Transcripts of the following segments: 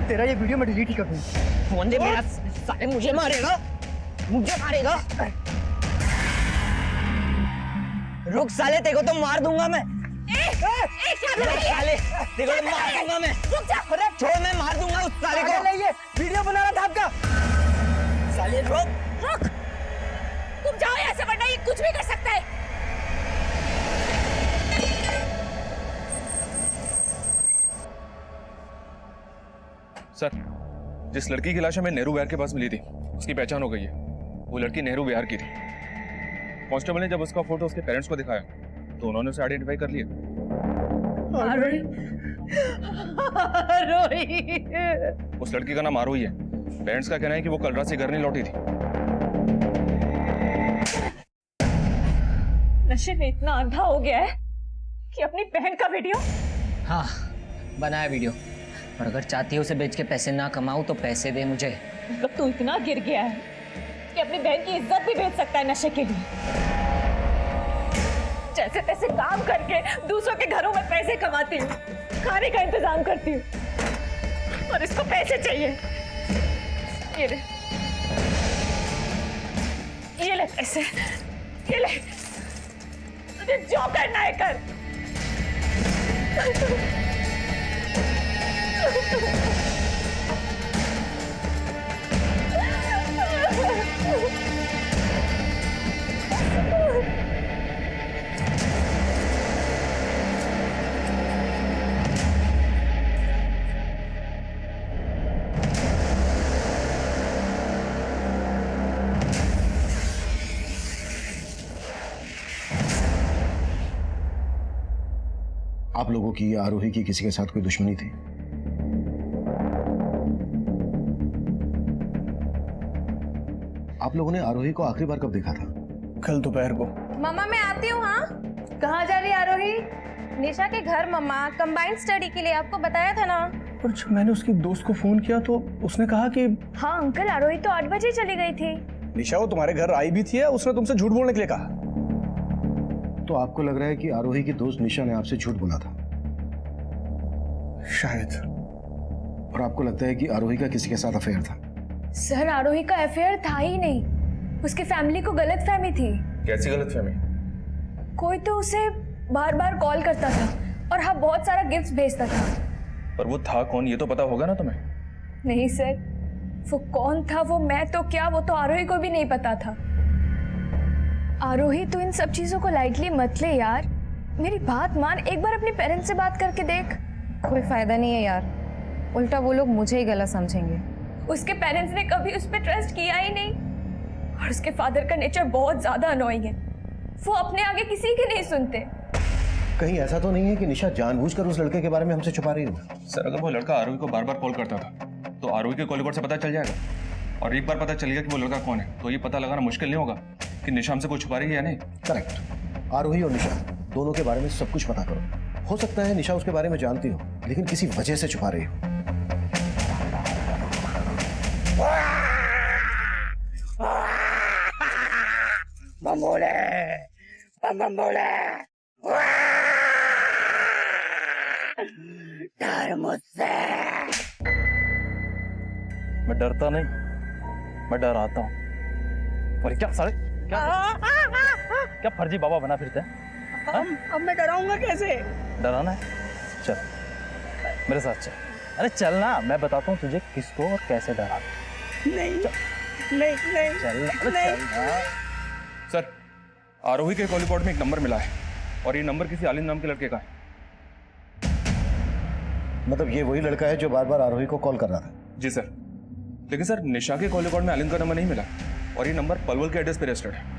तेरा ये वीडियो मैं डिलीट ही कर दूंगा। फोन दे मेरा, साले मुझे मारेगा, मुझे मारेगा। रुक साले, तेरे को तो मार दूंगा मैं। साले तेरे को तो मार दूंगा मैं। अरे छोड़, मैं मार दूंगा उस साले को। ये वीडियो बना रहा था आपका। साले रुक। तुम जाओ यहाँ से, वरना ये कुछ भी कर सकता है। सर, जिस लड़की की लाश हमें नेहरू विहार के पास मिली थी, उसकी पहचान हो गई है। वो लड़की नेहरू विहार की थी। कांस्टेबल ने जब उसका फोटो उसके पेरेंट्स को दिखाया तो उन्होंने उसे आइडेंटिफाई कर लिया। उस लड़की का नाम आरोही है। पेरेंट्स का कहना है कि वो कल रात से घर नहीं लौटी थी। नशे में इतना अंधा हो गया है कि अपनी बहन का वीडियो। हाँ, बनाया वीडियो, और अगर चाहती है उसे बेच के पैसे ना कमाऊं तो पैसे दे मुझे। मतलब तू इतना गिर गया है कि अपनी बहन की इज्जत भी बेच सकता है नशे के लिए। जैसे तैसे काम करके दूसरों के घरों में पैसे कमाती हूँ, खाने का इंतजाम करती हूँ, और इसको पैसे चाहिए। ये ले पैसे, ये ले, तुझे जो करना है कर। आप लोगों की या आरोही की किसी के साथ कोई दुश्मनी थी? आप लोगों ने आरोही को आखिरी बार कब देखा था? कल दोपहर को। मम्मा मैं आती हूँ। हाँ, कहाँ जा रही है आरोही? निशा के घर मम्मा, कंबाइंड स्टडी के लिए। आपको बताया था ना। और जब मैंने उसकी दोस्त को फोन किया तो उसने कहा कि हाँ अंकल, आरोही तो 8 बजे चली गई थी। निशा वो तुम्हारे घर आई भी थी या उसने तुमसे झूठ बोलने के लिए कहा? तो आपको लग रहा है कि आरोही की दोस्त निशा ने आपसे झूठ बोला था? शायद। और आपको लगता है कि आरोही का किसी के साथ अफेयर था? सर, आरोही का अफेयर था ही नहीं। उसकी फैमिली को गलतफहमी थी। कैसी गलतफहमी? कोई तो उसे बार बार कॉल करता था और हाँ बहुत सारा गिफ्ट भेजता था। पर वो था कौन, ये तो पता होगा ना तुम्हें? नहीं सर, वो कौन था वो मैं तो क्या, वो तो आरोही को भी नहीं पता था। आरोही तो इन सब चीजों को लाइटली मत ले यार। मेरी बात मान, एक बार अपने पेरेंट्स से बात करके देख। कोई फायदा नहीं है यार, उल्टा वो लोग मुझे ही गलत समझेंगे। उसके पेरेंट्स ने कभी उस पर ट्रस्ट किया ही नहीं, और उसके फादर का नेचर बहुत ज्यादा अनोइंग है। वो अपने आगे किसी के नहीं सुनते। कहीं ऐसा तो नहीं है कि निशा जानबूझकर उस लड़के के बारे में हमसे छुपा रही हो? सर, अगर वो लड़का आरोही को बार बार कॉल करता था तो आरोही के कॉल रिकॉर्ड से पता चल जाएगा, और एक बार पता चल गया कि वो लड़का कौन है तो ये पता लगाना मुश्किल नहीं होगा कि निशा हमसे कुछ छुपा रही है या नहीं। करेक्ट। आरोही और निशा दोनों के बारे में सब कुछ पता करो। हो सकता है निशा उसके बारे में जानती हो लेकिन किसी वजह से छुपा रही हो। बम्बोले, बम्बोले, डर मुझसे। मैं डरता नहीं, मैं डराता हूँ। और क्या साले, क्या फर्जी बाबा बना फिरते हैं? अब मैं डराऊंगा कैसे? डराना है? चल मेरे साथ चल। अरे चल ना, मैं बताता हूँ तुझे किसको और कैसे डराना। नहीं नहीं चल ना। सर, आरोही के कॉल रिकॉर्ड में एक नंबर मिला है और ये नंबर किसी आलिम नाम के लड़के का है। मतलब ये वही लड़का है जो बार बार आरोही को कॉल कर रहा था? जी सर, लेकिन सर निशा के कॉल रिकॉर्ड में आलिम का नंबर नहीं मिला और ये नंबर पलवल के एड्रेस पे रजिस्टर्ड है।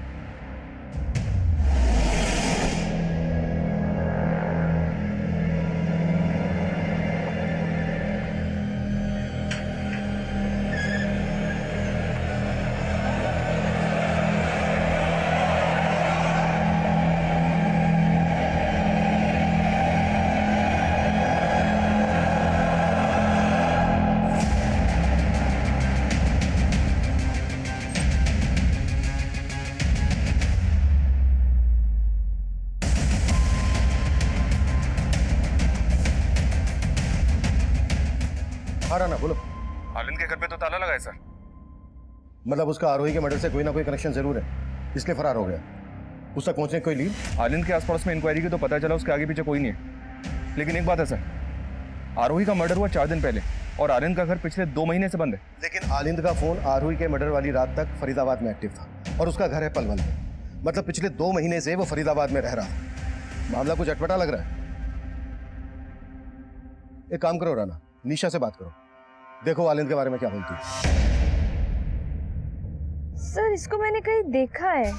हाँ राना बोलो। आलिंद के घर पे तो ताला लगा है सर। मतलब उसका आरोही के मर्डर से कोई ना कोई कनेक्शन जरूर है, इसलिए फरार हो गया। उस तक पहुंचने की कोई लीड? आलिंद के आसपास में इंक्वायरी की तो पता चला उसके आगे पीछे कोई नहीं है। लेकिन एक बात है सर, आरोही का मर्डर हुआ 4 दिन पहले और आलिंद का घर पिछले 2 महीने से बंद है। लेकिन आलिंद का फोन आरोही के मर्डर वाली रात तक फरीदाबाद में एक्टिव था और उसका घर है पलवल में। मतलब पिछले 2 महीने से वो फरीदाबाद में रह रहा था। मामला कुछ अटपटा लग रहा है। एक काम करो राना, निशा से बात करो, देखो आलिंद के बारे में क्या बोलती है। सर इसको मैंने कहीं देखा है,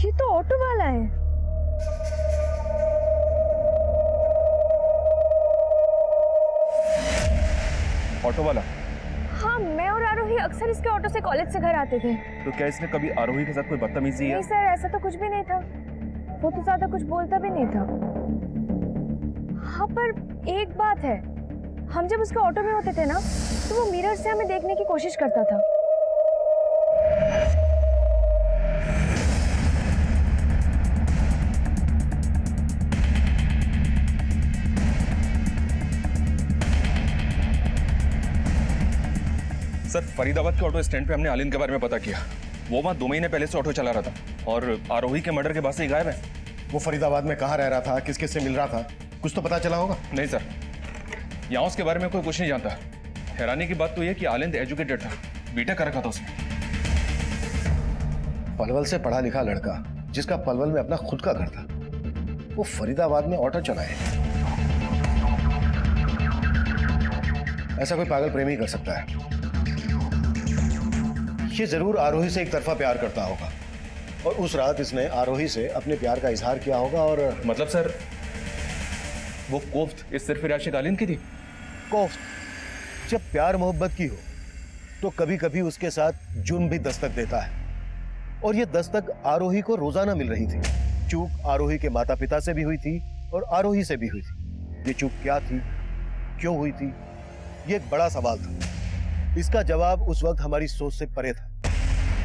ये तो ऑटो वाला है। ऑटो वाला? हाँ, मैं और आरोही अक्सर इसके ऑटो से कॉलेज से घर आते थे। तो क्या इसने कभी आरोही के साथ कोई बदतमीजी है? नहीं सर, ऐसा तो कुछ भी नहीं था। वो तो ज्यादा कुछ बोलता भी नहीं था। हाँ पर एक बात है, हम जब उसके ऑटो में होते थे ना, तो वो मिरर से हमें देखने की कोशिश करता था। सर फरीदाबाद के ऑटो स्टैंड पे हमने आलिंद के बारे में पता किया। वो वहाँ 2 महीने पहले से ऑटो चला रहा था और आरोही के मर्डर के बाद से ही गायब है। वो फरीदाबाद में कहाँ रह रहा था, किस किस से मिल रहा था, कुछ तो पता चला होगा? नहीं सर, यहाँ उसके बारे में कोई कुछ नहीं जानता। हैरानी की बात तो यह कि आलिंद एजुकेटेड था, बीटेक कर रखा था उसने। पलवल से पढ़ा लिखा लड़का जिसका पलवल में अपना खुद का घर था, वो फरीदाबाद में ऑटो चलाए। ऐसा कोई पागल प्रेमी कर सकता है। ये जरूर आरोही से एक तरफा प्यार करता होगा और उस रात इसने आरोही से अपने प्यार का इजहार किया होगा। और मतलब सर वो कोफ्त इस सिर्फ आशिक आलिंद की थी? कोफ्त जब प्यार मोहब्बत की हो तो कभी कभी उसके साथ जुर्म भी दस्तक देता है, और ये दस्तक आरोही को रोजाना मिल रही थी। चूक आरोही के माता पिता से भी हुई थी और आरोही से भी हुई थी। ये चूक क्या थी, क्यों हुई थी, ये एक बड़ा सवाल था। इसका जवाब उस वक्त हमारी सोच से परे था।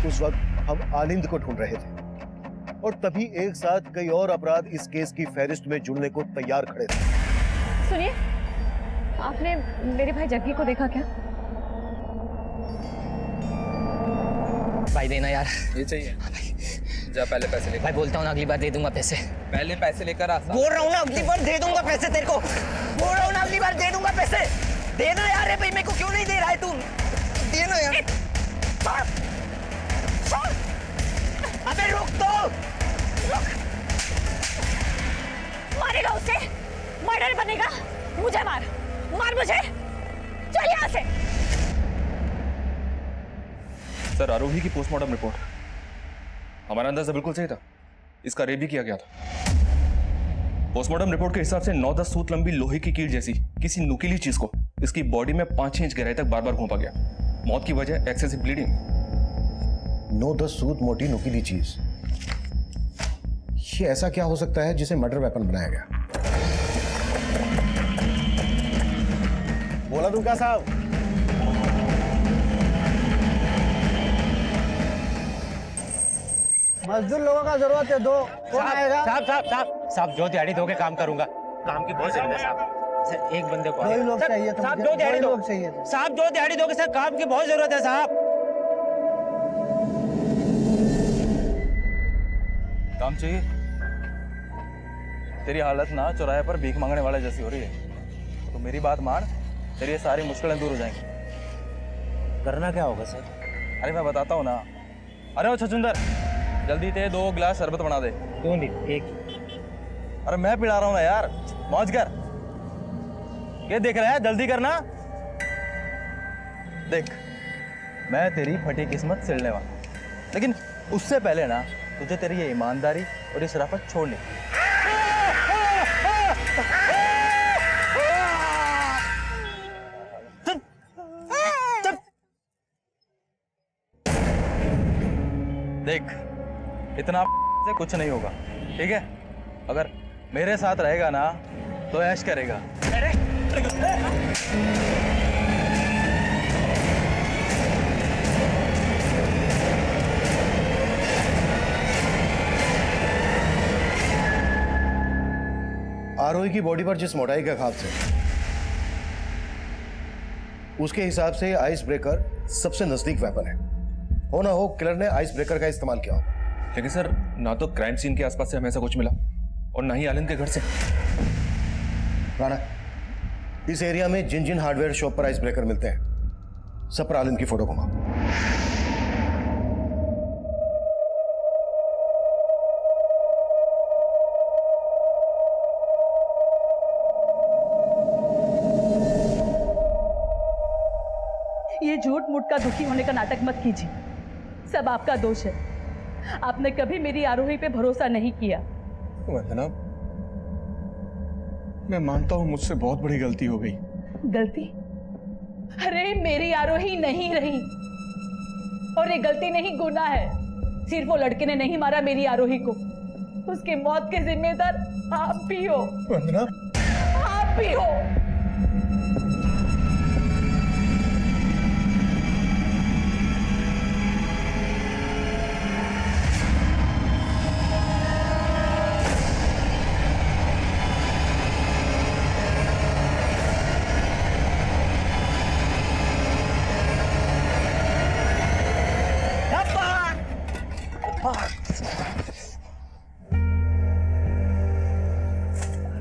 उस वक्त हम आलिंद को ढूंढ रहे थे और तभी एक साथ कई और अपराध इस केस की फहरिस्त में जुड़ने को तैयार खड़े थे। सुनिए, आपने मेरे भाई जग्गी को देखा क्या? भाई देना यार। ये चाहिए? जा पहले पैसे लेकर। भाई बोलता हूँ ना अगली बार दे दूंगा पैसे। पहले पैसे लेकर आ। बोल रहा हूँ ना अगली बार दे दूंगा पैसे तेरे को। बोल रहा हूँ ना अगली बार दे दूंगा पैसे। देना यार। है भाई, मेरे को क्यों नहीं दे रहा है तू? देना यार। अबे रुक तो, रुक। मारेगा उसे, मर्डर बनेगा। मुझे मार, मार मुझे। चल यहाँ से। सर आरोही की पोस्टमार्टम रिपोर्ट, हमारा अंदाजा बिल्कुल सही था, इसका रेप भी किया गया था। पोस्टमार्टम रिपोर्ट के हिसाब से 9-10 सूत लंबी लोहे की कील जैसी किसी नुकीली चीज को इसकी बॉडी में 5-6 इंच गहराई तक बार बार घोंपा गया। मौत की वजह एक्सेसिव ब्लीडिंग। 9-10 सूत मोटी नुकीली चीज, ये ऐसा क्या हो सकता है जिसे मर्डर वेपन बनाया गया? बोला दूं क्या साहब? मजदूर लोगों का जरूरत है, दो कौन आएगा? साहब जो दिहाड़ी दोगे काम करूंगा। काम की बहुत जरूरत है साहब। सर एक बंदे को दो ही लोग चाहिए तो साहब, मुझे, दो दिहाड़ी दो ही दो। लोग चाहिए थे। साहब जो दिहाड़ी दोगे सर, काम की बहुत जरूरत है साहब। काम चाहिए? तेरी हालत ना चौराहे पर भीख मांगने वाले जैसी हो रही है, तो मेरी बात मान, तेरी ये सारी मुश्किलें दूर हो जाएंगी। करना क्या होगा सर? अरे मैं बताता हूँ ना। अरे ओ छछुंदर, जल्दी ते 2 गिलास शरबत बना दे। क्यों नहीं? एक। अरे मैं पिला रहा हूँ ना यार, मौज कर। क्या देख रहा है, जल्दी करना। देख, मैं तेरी फटी किस्मत सिलने वाला हूं, लेकिन उससे पहले ना तुझे तेरी ये ईमानदारी और ये शराफत छोड़नी। देख, इतना से कुछ नहीं होगा, ठीक है? अगर मेरे साथ रहेगा ना तो ऐश करेगा। आरोही की बॉडी पर जिस मोटाई के खाब से उसके हिसाब से आइस ब्रेकर सबसे नजदीक वेपन है। हो ना हो किलर ने आइस ब्रेकर का इस्तेमाल किया होगा। लेकिन सर, ना तो क्राइम सीन के आसपास से हमें ऐसा कुछ मिला और ना ही आलिन के घर से। राणा, इस एरिया में जिन जिन हार्डवेयर शॉप पर आइस ब्रेकर मिलते हैं सब पर आलिन की फोटो घुमाओ। ये झूठ मूठ का दुखी होने का नाटक मत कीजिए। सब आपका दोष है। आपने कभी मेरी आरोही पे भरोसा नहीं किया। वंदना, मैं मानता हूं मुझसे बहुत बड़ी गलती हो गई। गलती? अरे मेरी आरोही नहीं रही, और ये गलती नहीं गुनाह है। सिर्फ वो लड़के ने नहीं मारा मेरी आरोही को, उसकी मौत के जिम्मेदार आप भी हो। वंदना, आप भी हो।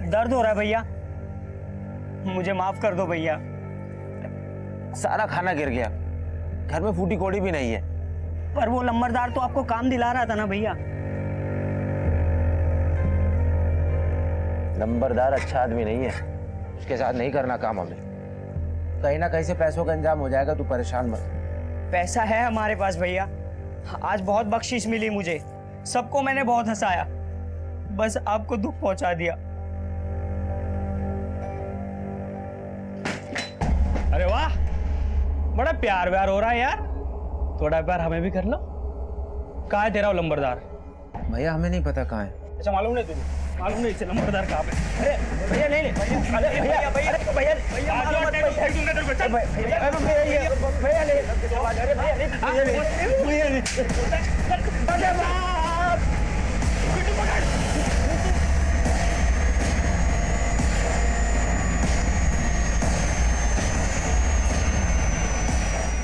दर्द हो रहा है भैया, मुझे माफ कर दो भैया। सारा खाना गिर गया, घर में फूटी कोड़ी भी नहीं है। पर वो लंबरदार तो आपको काम दिला रहा था ना भैया। नंबरदार अच्छा आदमी नहीं है, उसके साथ नहीं करना काम हमें। कहीं ना कहीं से पैसों का इंतजाम हो जाएगा, तू परेशान मत। पैसा है हमारे पास भैया। आज बहुत बख्शिश मिली मुझे, सबको मैंने बहुत हंसाया, बस आपको दुख पहुंचा दिया। अरे वाह, बड़ा प्यार व्यार हो रहा है यार। थोड़ा प्यार हमें भी कर लो। कहाँ है तेरा वो लंबरदार? भैया हमें नहीं पता कहाँ है। अच्छा, मालूम नहीं तुझे? मालूम नहीं इसे लंबरदार कहाँ पे? अरे भैया नहीं, भैया भैया भैया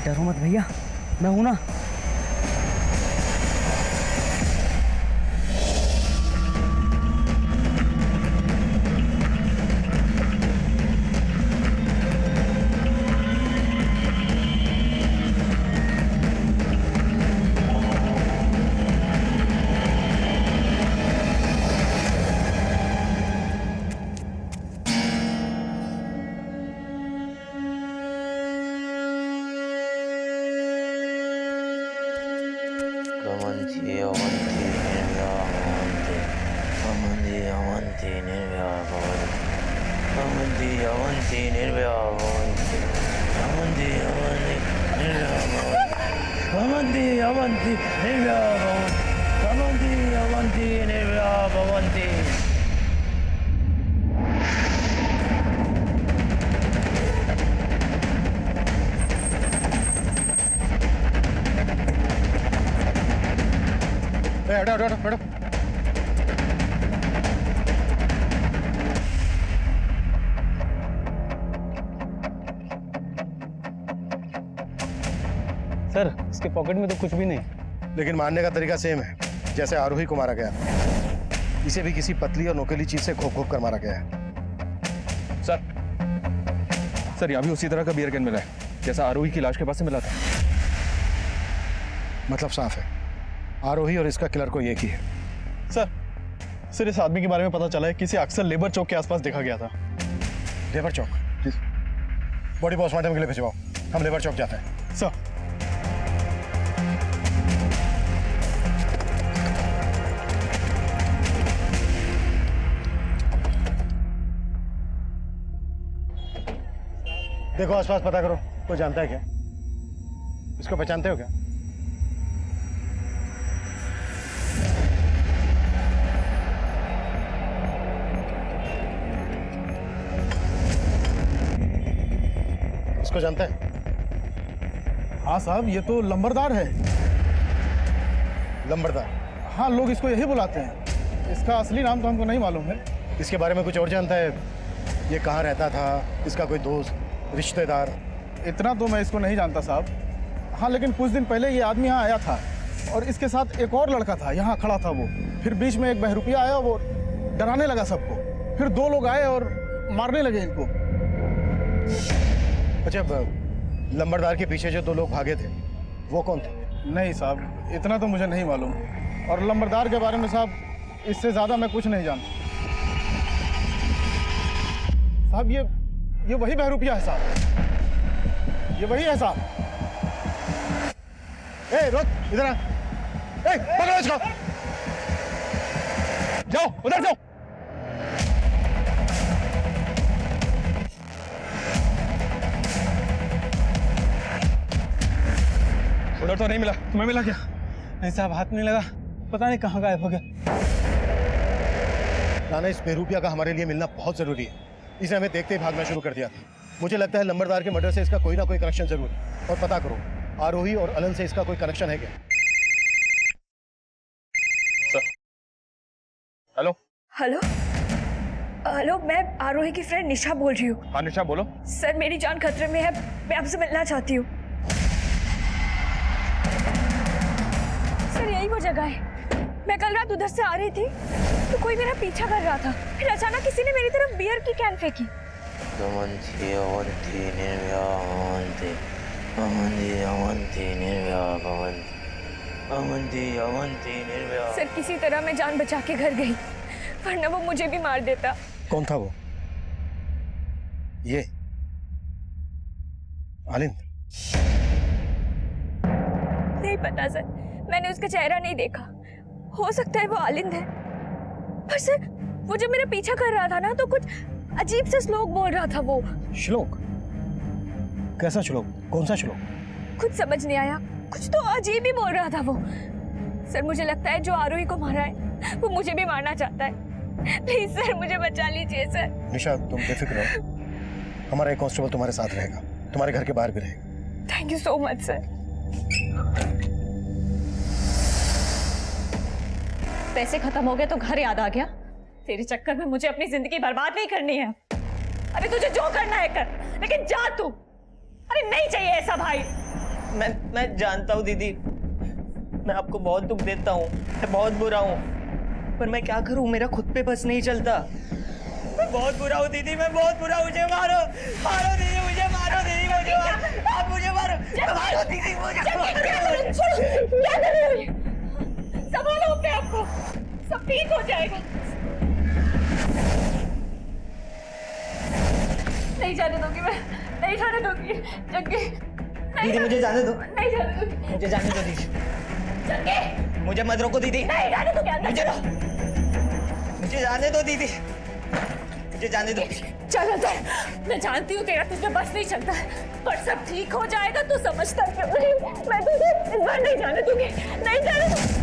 डरो मत भैया, मैं हूं ना। हटो। सर, इसके पॉकेट में तो कुछ भी नहीं। लेकिन मारने का तरीका सेम है जैसे आरोही को मारा गया। इसे भी किसी पतली और नोकीली चीज से घोप कर मारा गया है। सर यहाँ भी उसी तरह का बियर कैन मिला है जैसा आरोही की लाश के पास से मिला था। मतलब साफ है, आरोही और इसका किलर को एक ही है। सर इस आदमी के बारे में पता चला है, किसी अक्सर लेबर चौक के आसपास देखा गया था। लेबर चौक? बॉडी पोस्टमार्टम के लिए भिजवाओ, हम लेबर चौक जाते हैं। सर, देखो आसपास पता करो, कोई जानता है क्या? इसको पहचानते हो क्या? इसको जानता है? हाँ साहब, ये तो लंबरदार है। लंबरदार? हाँ, लोग इसको यही बुलाते हैं। इसका असली नाम तो हमको नहीं मालूम है। इसके बारे में कुछ और जानता है? ये कहाँ रहता था? इसका कोई दोस्त, रिश्तेदार? इतना तो मैं इसको नहीं जानता साहब। हाँ, लेकिन कुछ दिन पहले ये आदमी यहाँ आया था और इसके साथ एक और लड़का था, यहाँ खड़ा था वो। फिर बीच में एक बहरूपिया आया, वो डराने लगा सबको। फिर 2 लोग आए और मारने लगे इनको। अच्छा, लंबरदार के पीछे जो 2 लोग भागे थे वो कौन थे? नहीं साहब, इतना तो मुझे नहीं मालूम। और लंबरदार के बारे में साहब इससे ज़्यादा मैं कुछ नहीं जानता। साहब ये वही बहरूपिया है साहब, ये वही है साहब। ए रोक, इधर आ। ए, पकड़ो इसको। जाओ उधर जाओ। उधर तो नहीं मिला, तुम्हें मिला क्या? नहीं साहब, हाथ नहीं लगा, पता नहीं कहाँ गायब हो गया। नाना, इस बहरूपिया का हमारे लिए मिलना बहुत जरूरी है। इसे हमें देखते ही भागना शुरू कर दिया था। मुझे लगता है लंबरदार के मर्डर से इसका कोई ना कोई कनेक्शन जरूर है। और पता करो, आरोही और अलन से इसका कोई कनेक्शन है क्या? हेलो हेलो हेलो, मैं आरोही की फ्रेंड निशा बोल रही हूँ। हाँ निशा बोलो। सर, मेरी जान खतरे में है, मैं आपसे मिलना चाहती हूँ। सर, यही वो जगह है। मैं कल रात उधर से आ रही थी तो कोई मेरा पीछा कर रहा था। फिर अचानक किसी ने मेरी तरफ बियर की कैन फेंकी। सर, किसी तरह मैं जान बचा के घर गई, वरना वो मुझे भी मार देता। कौन था वो? ये आलिंद? नहीं पता सर, मैंने उसका चेहरा नहीं देखा। हो सकता है वो आलिंद है, पर सर वो जब मेरा पीछा कर रहा था ना तो कुछ अजीब सा श्लोक बोल रहा था। वो श्लोक? कैसा श्लोक? कौन सा श्लोक? कुछ समझ नहीं आया, कुछ तो अजीब ही बोल रहा था वो। सर, मुझे लगता है जो आरोही को मारा है वो मुझे भी मारना चाहता है। प्लीज सर, मुझे बचा लीजिए सर। निशा, तुम बेफिक्र रहो, हमारा एक कांस्टेबल तुम्हारे साथ रहेगा, तुम्हारे घर के बाहर भी रहेगा। Thank you so much sir. पैसे खत्म हो गए तो घर याद आ गया। तेरे चक्कर में मुझे अपनी जिंदगी बर्बाद नहीं करनी है। अरे तुझे जो करना है कर, लेकिन जा तू। अरे नहीं चाहिए ऐसा भाई। मैं जानता हूँ दीदी, मैं आपको बहुत दुख देता हूँ, मैं बहुत बुरा हूँ, पर मैं क्या करूँ, मेरा खुद पे बस नहीं चलता। मैं बहुत बुरा हूँ दीदी, मैं बहुत बुरा हूँ। मुझे मारो, मारो दीदी, मुझे मारो दीदी, मुझे मारो, आप मुझे मारो, मारो दीदी, मुझे क्या कर रहे हो? संभालो अपने आप को, सब ठीक हो जाएगा। नहीं जाने दूंगी मैं, नहीं जाने दूंगी जग्गी। दीदी मुझे जाने दो, नहीं जाने दूंगी, मुझे जाने दो दीदी, जग्गी मुझे मत रोको दीदी। नहीं जाने दूंगी अंदर। मुझे जाने दो दीदी, मुझे जाने दो। चल अंदर, मैं जानती हूँ तेरा तुझे बस नहीं चलता है, पर सब ठीक हो जाएगा। तू समझता क्यों नहीं? मैं तुझे इस बार नहीं जाने दूंगी, नहीं जाने दूंगी।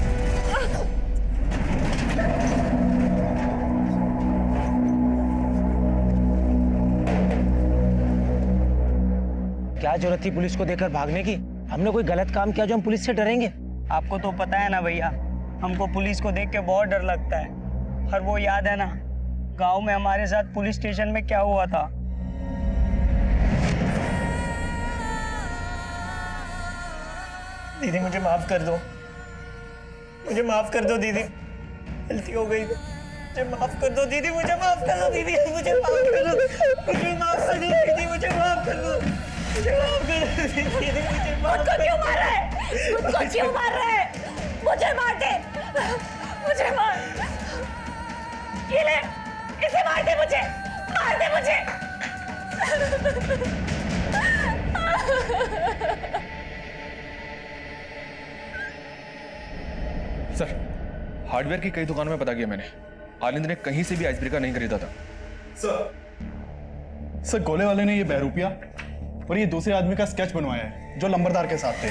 क्या जरूरत थी पुलिस को देकर भागने की? हमने कोई गलत काम किया जो हम पुलिस से डरेंगे? आपको तो पता है ना भैया, हमको पुलिस को देख के बहुत डर लगता है। और वो याद है ना गांव में हमारे साथ पुलिस स्टेशन में क्या हुआ था? दीदी मुझे माफ कर दो, मुझे माफ कर दो दीदी, गलती हो गई, मुझे माफ कर दो दीदी, मुझे माफ कर दो दीदी, मुझे माफ कर दो, मुझे माफ कर दो दीदी, मुझे माफ कर दो, मुझे माफ कर दो दीदी, मुझे माफ कर दो। क्यों मार रहा है? मुझको क्यों मार रहा है? मुझे मार दे, मुझे मार। ये ले, इसे मार दे, मुझे मार दे, मुझे। सर, हार्डवेयर की कई दुकानों में पता किया मैंने, आनंद ने कहीं से भी आइस ब्रेकर नहीं खरीदा था। सर, गोले वाले ने ये बहरूपिया और ये दूसरे आदमी का स्केच बनवाया है जो लंबरदार के साथ थे।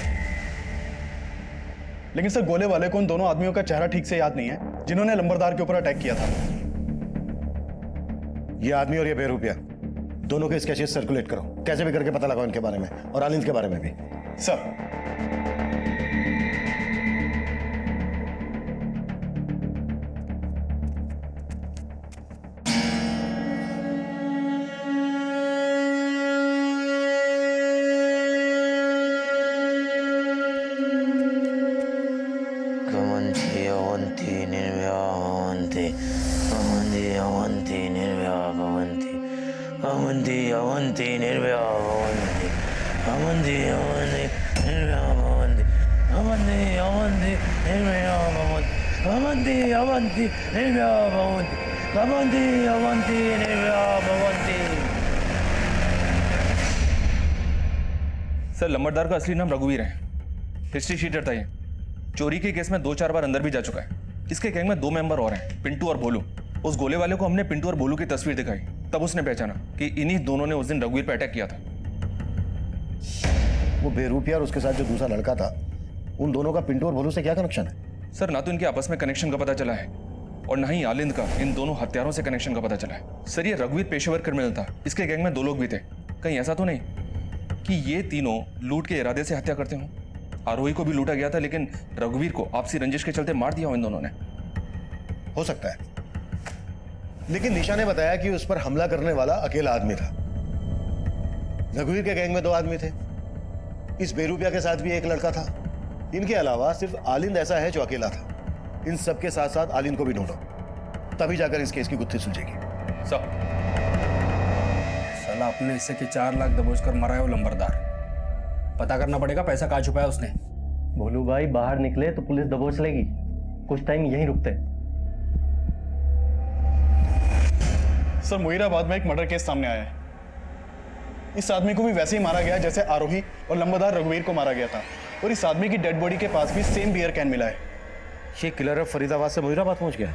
लेकिन सर, गोले वाले को उन दोनों आदमियों का चेहरा ठीक से याद नहीं है जिन्होंने लंबरदार के ऊपर अटैक किया था। ये आदमी और ये बहरूपिया दोनों के स्केचेस सर्कुलेट करो, कैसे भी करके पता लगाओ इनके बारे में और आलिंद के बारे में भी। सर, अवंती अवंती निर्भया भवन्ति अवंती अवंती निर्भया भवन्ति अवंती अवंती निर्भया भवन्ति अवंती अवंती निर्भया भवन्ति अवंती अवंती निर्भया भवन्ति। सर लंबरदार का असली नाम रघुवीर है। हिस्ट्री शीटर था ये। चोरी के केस में 2-4 बार अंदर भी जा चुका है। इसके गैंग में 2 मेंबर और हैं, पिंटू और भोलू। उस गोले वाले को हमने पिंटू और भोलू की तस्वीर दिखाई, तब उसने पहचाना कि इन्हीं दोनों ने उस दिन रघुवीर पर अटैक किया था। वो बेरूपिया और उसके साथ जो दूसरा लड़का था, उन दोनों का पिंटू और भोलू से क्या कनेक्शन है? सर ना तो इनके आपस में कनेक्शन का पता चला है और ना ही आलिंद का इन दोनों हत्यारों से कनेक्शन का पता चला है। सर ये रघुवीर पेशेवर क्रिमिनल था। इसके गैंग में 2 लोग भी थे। कहीं ऐसा तो नहीं कि ये तीनों लूट के इरादे से हत्या करते हों? आरोही को भी लूटा गया था, लेकिन रघुवीर को आपसी रंजिश के चलते मार दिया हो इन दोनों ने। हो सकता है, लेकिन निशा ने बताया कि उस पर हमला करने वाला अकेला आदमी था। रघुवीर के गैंग में 2 आदमी थे। इस बेरूपिया के साथ भी एक लड़का था। इनके अलावा सिर्फ आलिंद ऐसा है जो अकेला था। इन सबके साथ साथ आलिंद को भी ढूंढो, तभी जाकर इस केस की गुत्थी सुलझेगी। साला अपने हिस्से के 4 लाख दबोच कर मरा है वो लंबरदार। पता करना पड़ेगा पैसा कहाँ छुपाया उसने। भोलू भाई बाहर निकले तो पुलिस दबोच लेगी। कुछ टाइम यहीं रुकते। सर मुहीराबाद में एक मर्डर केस सामने आया है। इस आदमी को भी वैसे ही मारा गया जैसे आरोही और लंबरदार रघुवीर को मारा गया था, और इस आदमी की डेड बॉडी के पास भी सेम बियर कैन मिला है। ये किलर अब फरीदाबाद से मुहीराबाद पहुंच गया।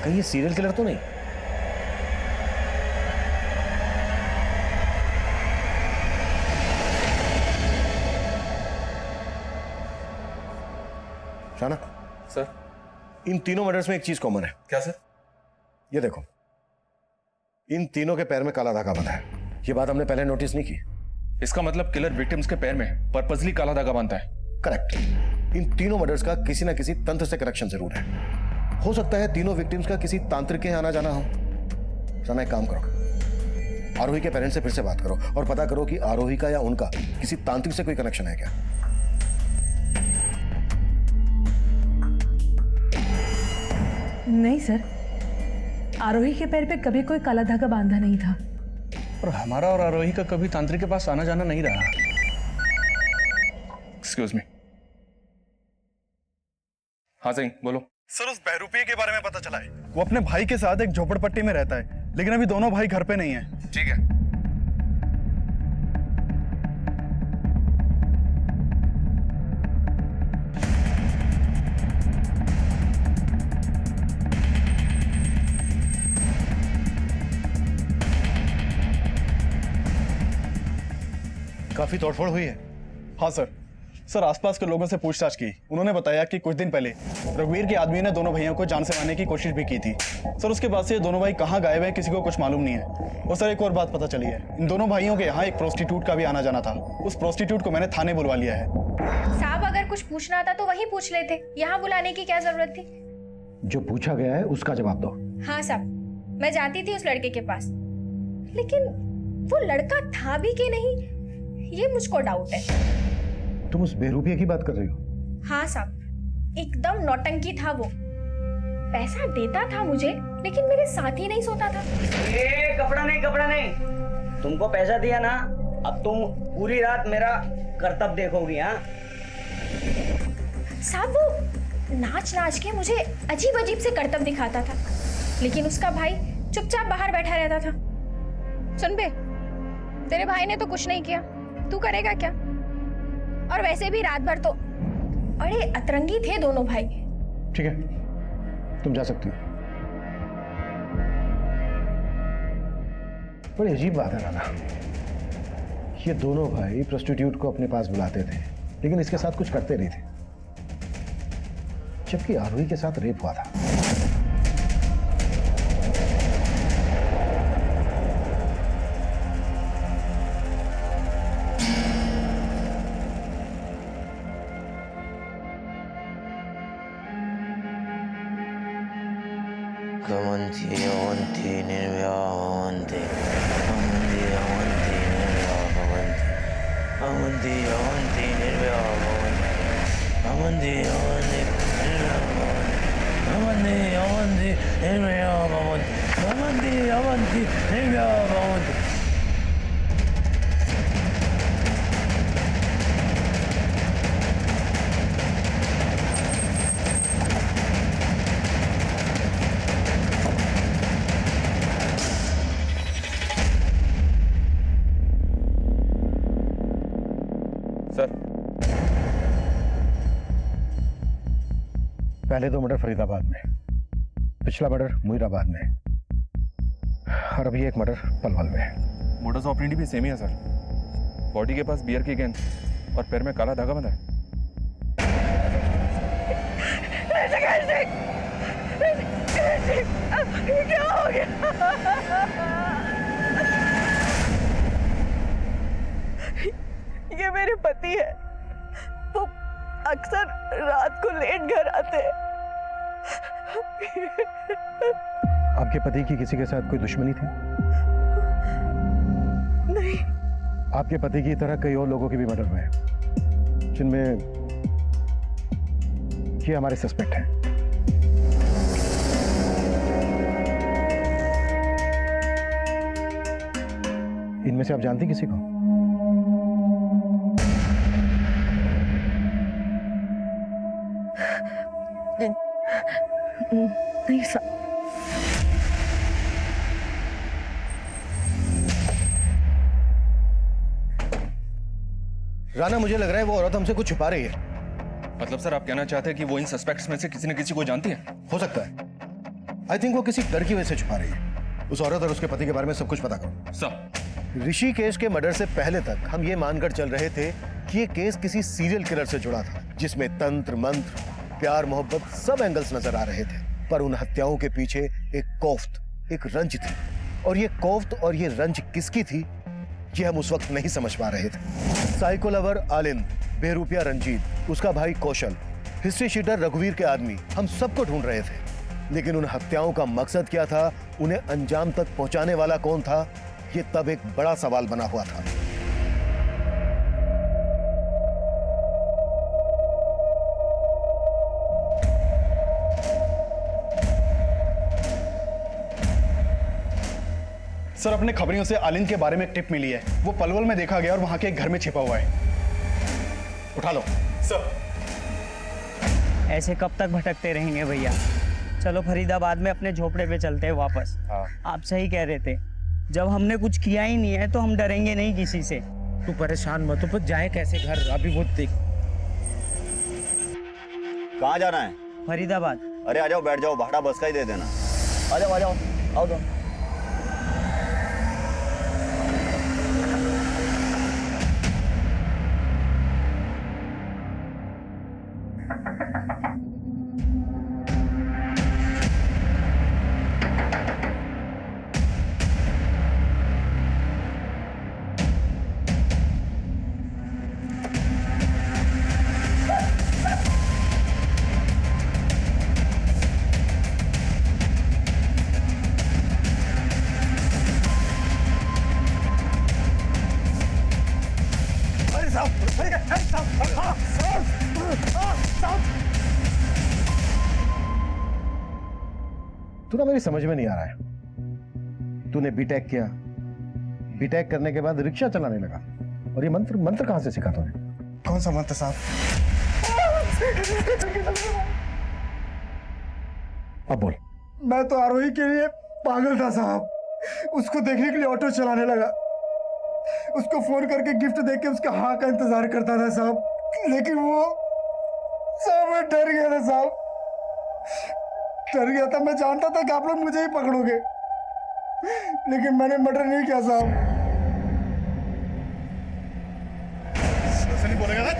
कहीं ये सीरियल किलर तो नहीं? शाना सर, इन तीनों मर्डर्स में एक चीज कॉमन है। क्या सर? ये देखो, इन तीनों के पैर में काला धागा बंधा है। ये बात हमने पहले नोटिस नहीं की। इसका मतलब किलर विक्टिम्स के पैर में पर्पसली काला धागा बांधता है। करेक्ट। इन तीनों मर्डर्स का किसी ना किसी तंत्र से कनेक्शन जरूर है। हो सकता है तीनों विक्टिम्स का किसी तांत्रिक के आना जाना हो। शाना एक काम करो, आरोही के पेरेंट्स से फिर से बात करो और पता करो कि आरोही का या उनका किसी तांत्रिक से कोई कनेक्शन है क्या। नहीं सर, आरोही के पैर पे कभी कोई काला धागा बांधा नहीं था। और हमारा और आरोही का कभी तांत्रिक के पास आना जाना नहीं रहा। Excuse me. हाँ सही बोलो। सर उस बहरूपिये के बारे में पता चला है। वो अपने भाई के साथ एक झोपड़पट्टी में रहता है, लेकिन अभी दोनों भाई घर पे नहीं है। ठीक है। काफी तोड़फोड़ हुई है। हाँ सर। सर आसपास के लोगों से पूछताछ की। उन्होंने बताया कि कुछ दिन पहले रघुवीर के आदमी ने दोनों भाइयों को जान से मारने की कोशिश भी की थी। सर उसके बाद से ये दोनों भाई कहाँ गायब हैं किसी को कुछ मालूम नहीं है। और सर एक और बात पता चली है, इन दोनों भाइयों के यहाँ एक प्रोस्टिट्यूट का भी आना जाना था। उस प्रोस्टिट्यूट को मैंने थाने बुलवा लिया है। साहब अगर कुछ पूछना था तो वहीं पूछ लेते, यहाँ बुलाने की क्या जरूरत थी? जो पूछा गया है उसका जवाब दो। हाँ साहब, मैं जाती थी उस लड़के के पास, लेकिन वो लड़का था भी कि नहीं ये मुझको डाउट है। तुम उस बेरूपिया की बात कर रही हो? हाँ साहब, एकदम नौटंकी था वो। पैसा देता था मुझे, लेकिन मेरे साथ ही नहीं सोता था। ए, कपड़ा नहीं। तुमको पैसा दिया ना, अब तुम पूरी रात मेरा कर्तव्य देखोगी। हाँ साहब वो नाच नाच के मुझे अजीब अजीब से कर्तव्य दिखाता था, लेकिन उसका भाई चुपचाप बाहर बैठा रहता था। सुन बे, तेरे भाई ने तो कुछ नहीं किया, तू करेगा क्या? और वैसे भी रात भर तो अरे अतरंगी थे दोनों भाई। ठीक है, तुम जा सकती हो। बड़ी अजीब बात है राना, ये दोनों भाई प्रोस्टिट्यूट को अपने पास बुलाते थे, लेकिन इसके साथ कुछ करते नहीं थे, जबकि आरोही के साथ रेप हुआ था। Avanti, avanti, nirvya avanti. Avanti, avanti, nirvya avanti. Avanti, avanti, nirvya avanti. Avanti, avanti, nirvya avanti. Avanti, avanti, nirvya avanti. Avanti. Sir पहले दो मर्डर फरीदाबाद में, पिछला मर्डर मुईराबाद में, और अभी एक मर्डर पलवल में। मोडस ऑपरेंडी भी सेम ही है सर। बॉडी के पास बियर की गेंद और पैर में काला धागा बंधा है। क्या हो गया? ये मेरे पति है। वो अक्सर रात को लेट घर आते हैं। आपके पति की किसी के साथ कोई दुश्मनी थी? नहीं। आपके पति की तरह कई और लोगों के भी मर्डर हुए हैं, जिनमें ये हमारे सस्पेक्ट हैं। इनमें से आप जानती किसी को? नहीं सर। राना, मुझे लग रहा है वो औरत हमसे कुछ छुपा रही है। मतलब सर आप कहना चाहते हैं कि वो इन सस्पेक्ट्स में से किसी न किसी को जानती है? हो सकता है। आई थिंक वो किसी डर की वजह से छुपा रही है। उस औरत और उसके पति के बारे में सब कुछ पता करो। सर ऋषिकेश के मर्डर से पहले तक हम ये मानकर चल रहे थे कि ये केस किसी सीरियल किलर से जुड़ा था, जिसमें तंत्र मंत्र, प्यार मोहब्बत सब एंगल्स नजर आ रहे थे। पर उन हत्याओं के पीछे एक कोफ्त, एक रंज थी, और ये कोफ्त और ये रंज किसकी थी ये हम उस वक्त नहीं समझ पा रहे थे। साइको लवर आलिंद, बेरुपिया रंजीत, उसका भाई कौशल, हिस्ट्री शीटर रघुवीर के आदमी, हम सबको ढूंढ रहे थे। लेकिन उन हत्याओं का मकसद क्या था, उन्हें अंजाम तक पहुंचाने वाला कौन था, ये तब एक बड़ा सवाल बना हुआ था। सर, अपने खबरियों से आलिंद के बारे में एक टिप मिली है। वो पलवल में देखा गया और वहां के एक घर में छिपा हुआ है। उठा लो। सर, ऐसे कब तक भटकते रहेंगे भैया? चलो फरीदाबाद में अपने झोपड़े पे चलते हैं वापस। आप सही कह रहे थे, जब हमने कुछ किया ही नहीं है तो हम डरेंगे नहीं किसी से। तू परेशान मत हो, जाए कैसे घर? अभी वो देख। कहाँ जाना है? फरीदाबाद। अरे आ जाओ, बैठ जाओ, भाड़ा बस का ही दे देना। आ जाओ आ जाओ, आओ तो। तू ना मेरी समझ में नहीं आ रहा है। तूने बीटेक किया, बीटेक करने के बाद रिक्शा चलाने लगा, और ये मंत्र मंत्र कहां से सीखा तूने? कौन सा मंत्र साहब? अब बोल। मैं तो आरोही के लिए पागल था साहब। उसको देखने के लिए ऑटो चलाने लगा, उसको फोन करके गिफ्ट देके के उसका हाँ का इंतजार करता था साहब। लेकिन वो साहब, मैं डर गया था साहब, डर गया था। मैं जानता था कि आप लोग मुझे ही पकड़ोगे, लेकिन मैंने मर्डर नहीं किया साहब। ऐसे नहीं बोलेगा ना?